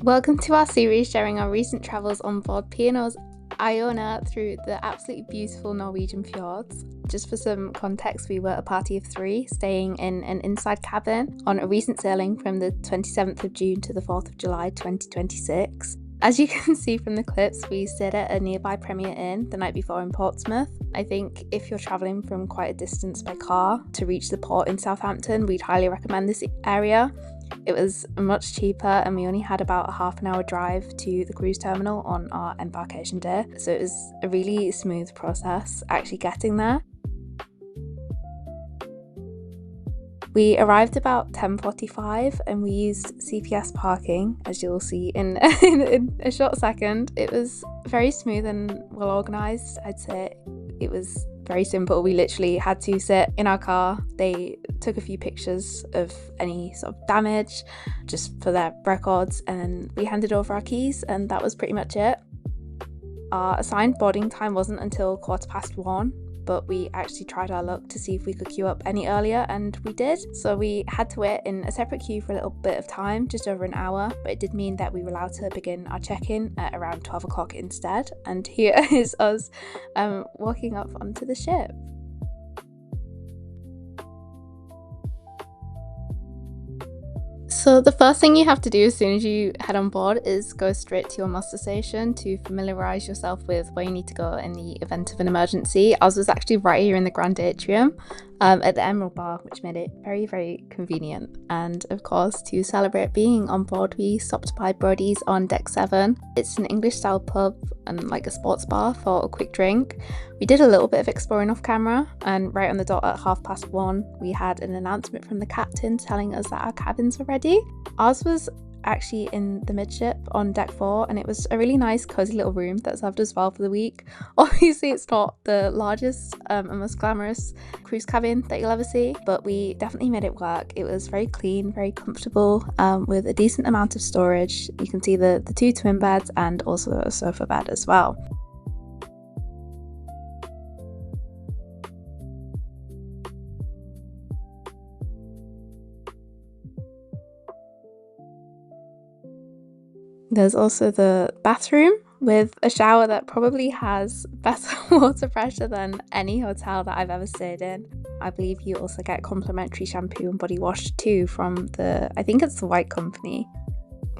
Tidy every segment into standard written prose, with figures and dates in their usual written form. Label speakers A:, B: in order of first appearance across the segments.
A: Welcome to our series sharing our recent travels on board P&O Iona through the absolutely beautiful Norwegian Fjords. Just for some context, we were a party of 3 staying in an inside cabin on a recent sailing from the 27th of June to the 4th of July 2026. As you can see from the clips, we stayed at a nearby Premier Inn the night before in Portsmouth. I think if you're travelling from quite a distance by car to reach the port in Southampton, we'd highly recommend this area. It was much cheaper and we only had about a half an hour drive to the cruise terminal on our embarkation day, so it was a really smooth process actually getting there. We arrived about 10:45 and we used CPS parking, as you'll see in a short second. It was very smooth and well organised. I'd say it was very simple. We literally had to sit in our car. They took a few pictures of any sort of damage just for their records, and then we handed over our keys, and that was pretty much it. Our assigned boarding time wasn't until 1:15, but we actually tried our luck to see if we could queue up any earlier, and we did. So we had to wait in a separate queue for a little bit of time, just over an hour, but it did mean that we were allowed to begin our check-in at around 12 o'clock instead. And here is us walking up onto the ship. So the first thing you have to do as soon as you head on board is go straight to your muster station to familiarise yourself with where you need to go in the event of an emergency. Ours was actually right here in the Grand Atrium at the Emerald Bar, which made it very, very convenient. And of course, to celebrate being on board, we stopped by Brody's on deck 7. It's an English style pub and like a sports bar for a quick drink. We did a little bit of exploring off camera, and right on the dot at 1:30 we had an announcement from the captain telling us that our cabins were ready. Ours was actually in the midship on deck 4, and it was a really nice cozy little room that served us well for the week. Obviously it's not the largest and most glamorous cruise cabin that you'll ever see, but we definitely made it work. It was very clean, very comfortable, with a decent amount of storage. You can see the 2 twin beds and also a sofa bed as well. There's also the bathroom with a shower that probably has better water pressure than any hotel that I've ever stayed in. I believe you also get complimentary shampoo and body wash too from I think it's the White Company.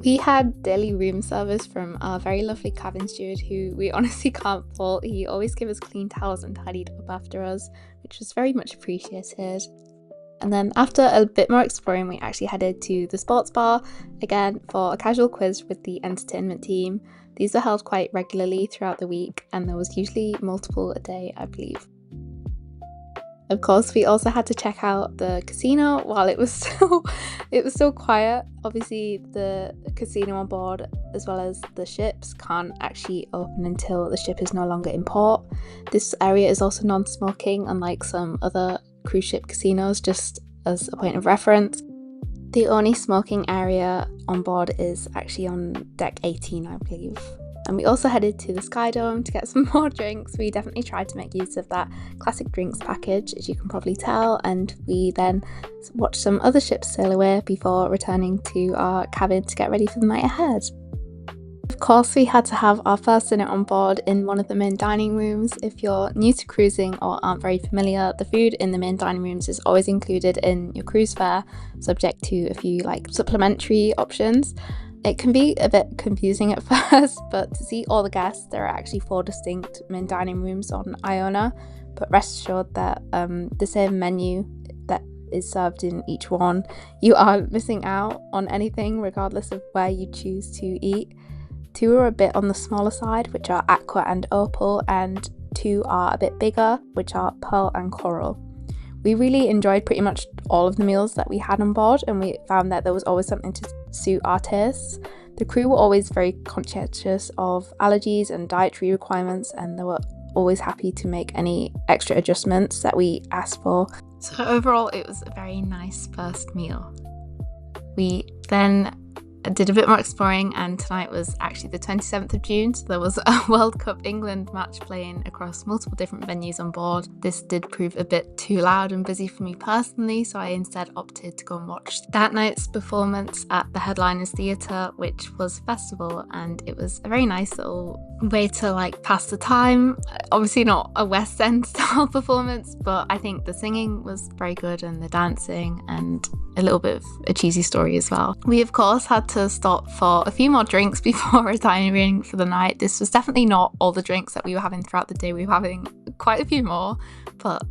A: We had daily room service from our very lovely cabin steward, who we honestly can't fault. He always gave us clean towels and tidied up after us, which was very much appreciated. And then after a bit more exploring, we actually headed to the sports bar, again for a casual quiz with the entertainment team. These were held quite regularly throughout the week, and there was usually multiple a day, I believe. Of course, we also had to check out the casino while it was still quiet. Obviously, the casino on board, as well as the ships, can't actually open until the ship is no longer in port. This area is also non-smoking, unlike some other cruise ship casinos, just as a point of reference. The only smoking area on board is actually on deck 18, I believe. And we also headed to the Sky Dome to get some more drinks. We definitely tried to make use of that classic drinks package, as you can probably tell, and we then watched some other ships sail away before returning to our cabin to get ready for the night ahead. Of course, we had to have our first dinner on board in one of the main dining rooms. If you're new to cruising or aren't very familiar, the food in the main dining rooms is always included in your cruise fare, subject to a few supplementary options. It can be a bit confusing at first, but to see all the guests, there are actually 4 distinct main dining rooms on Iona, but rest assured that the same menu that is served in each one, you are missing out on anything regardless of where you choose to eat. 2 are a bit on the smaller side, which are aqua and opal, and 2 are a bit bigger, which are pearl and coral. We really enjoyed pretty much all of the meals that we had on board, and we found that there was always something to suit our tastes. The crew were always very conscientious of allergies and dietary requirements, and they were always happy to make any extra adjustments that we asked for. So overall, it was a very nice first meal. We then I did a bit more exploring, and tonight was actually the 27th of June, so there was a World Cup England match playing across multiple different venues on board. This did prove a bit too loud and busy for me personally, so I instead opted to go and watch that night's performance at the Headliners Theatre, which was a festival, and it was a very nice little way to like pass the time. Obviously not a West End style performance, but I think the singing was very good and the dancing and a little bit of a cheesy story as well. We of course had to stop for a few more drinks before retiring for the night. This was definitely not all the drinks that we were having throughout the day. We were having quite a few more, but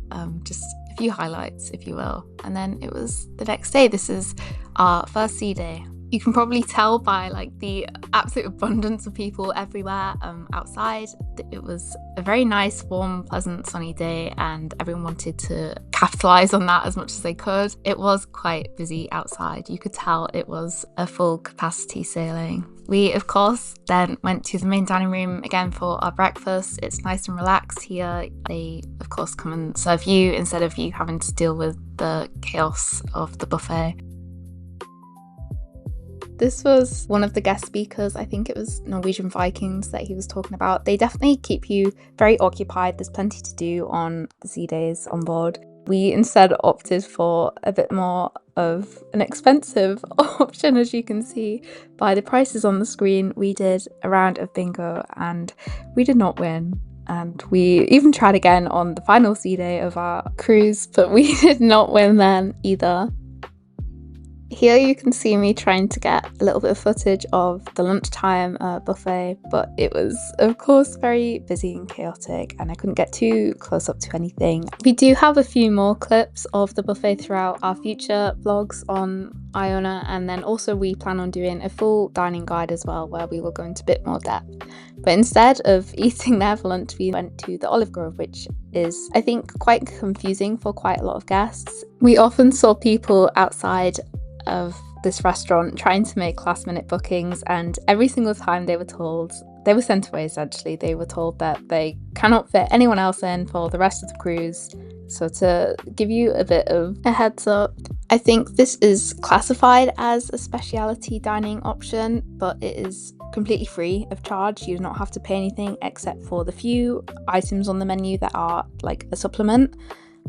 A: just a few highlights, if you will. And then it was the next day. This is our first sea day. You can probably tell by like the absolute abundance of people everywhere outside. It was a very nice, warm, pleasant, sunny day, and everyone wanted to capitalise on that as much as they could. It was quite busy outside. You could tell it was a full capacity sailing. We, of course, then went to the main dining room again for our breakfast. It's nice and relaxed here. They, of course, come and serve you instead of you having to deal with the chaos of the buffet. This was one of the guest speakers. I think it was Norwegian Vikings that he was talking about. They definitely keep you very occupied. There's plenty to do on the sea days on board. We instead opted for a bit more of an expensive option, as you can see by the prices on the screen. We did a round of bingo and we did not win. And we even tried again on the final sea day of our cruise, but we did not win then either. Here you can see me trying to get a little bit of footage of the lunchtime buffet, but it was of course very busy and chaotic and I couldn't get too close up to anything. We do have a few more clips of the buffet throughout our future vlogs on Iona, and then also we plan on doing a full dining guide as well where we will go into a bit more depth. But instead of eating there for lunch, we went to the Olive Grove, which is, I think, quite confusing for quite a lot of guests. We often saw people outside of this restaurant trying to make last minute bookings, and every single time they were sent away essentially. They were told that they cannot fit anyone else in for the rest of the cruise. So to give you a bit of a heads up, I think this is classified as a specialty dining option, but it is completely free of charge. You do not have to pay anything except for the few items on the menu that are like a supplement.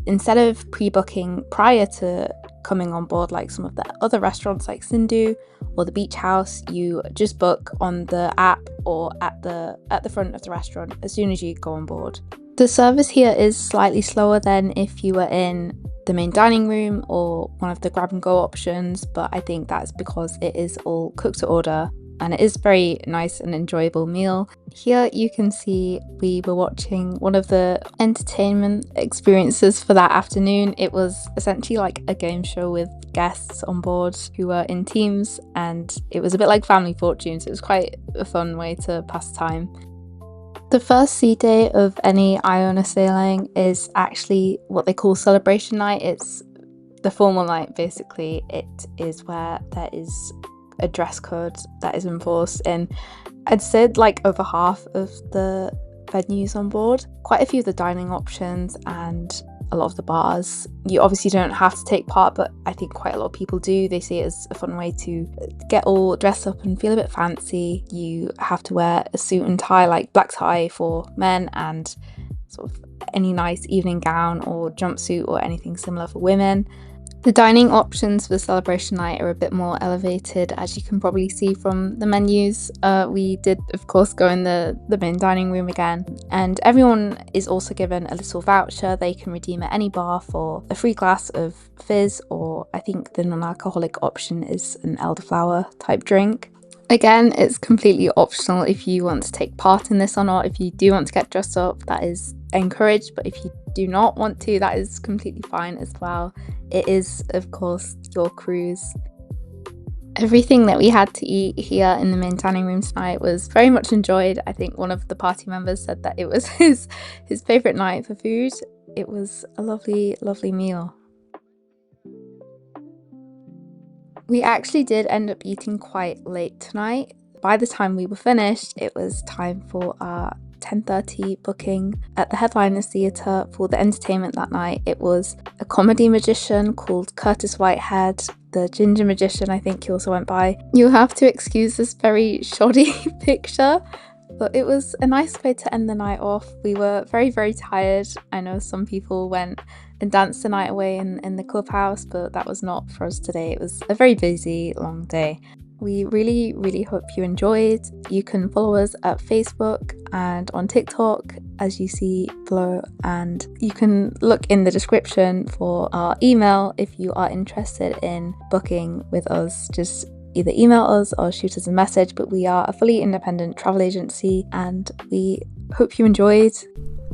A: Instead of pre-booking prior to coming on board like some of the other restaurants like Sindhu or the Beach House, you just book on the app or at the front of the restaurant as soon as you go on board. The service here is slightly slower than if you were in the main dining room or one of the grab and go options, but I think that's because it is all cooked to order and it is very nice and enjoyable meal. Here you can see we were watching one of the entertainment experiences for that afternoon. It was essentially like a game show with guests on board who were in teams, and it was a bit like Family Fortune, so it was quite a fun way to pass time. The first sea day of any Iona sailing is actually what they call celebration night. It's the formal night basically. It is where there is a dress code that is enforced in, I'd say, like over half of the venues on board. Quite a few of the dining options and a lot of the bars. You obviously don't have to take part, but I think quite a lot of people do. They see it as a fun way to get all dressed up and feel a bit fancy. You have to wear a suit and tie, like black tie for men, and sort of any nice evening gown or jumpsuit or anything similar for women. The dining options for the celebration night are a bit more elevated, as you can probably see from the menus. We did, of course, go in the main dining room again, and everyone is also given a little voucher they can redeem at any bar for a free glass of fizz, or I think the non-alcoholic option is an elderflower type drink. Again, it's completely optional if you want to take part in this or not. If you do want to get dressed up, that is encouraged, but if you do not want to, that is completely fine as well. It is, of course, your cruise. Everything that we had to eat here in the main dining room tonight was very much enjoyed. I think one of the party members said that it was his favourite night for food. It was a lovely, lovely meal. We actually did end up eating quite late tonight. By the time we were finished, it was time for our 10:30 booking at the Headliners Theatre for the entertainment that night. It was a comedy magician called Curtis Whitehead, the ginger magician I think he also went by. You'll have to excuse this very shoddy picture, but it was a nice way to end the night off. We were very, very tired. I know some people went and danced the night away in the clubhouse, but that was not for us today. It was a very busy, long day. We really, really hope you enjoyed. You can follow us at Facebook and on TikTok, as you see below, and you can look in the description for our email if you are interested in booking with us. Just either email us or shoot us a message, but we are a fully independent travel agency and we hope you enjoyed.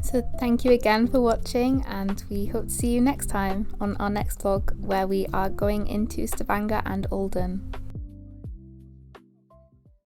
A: So thank you again for watching, and we hope to see you next time on our next vlog where we are going into Stavanger and Olden.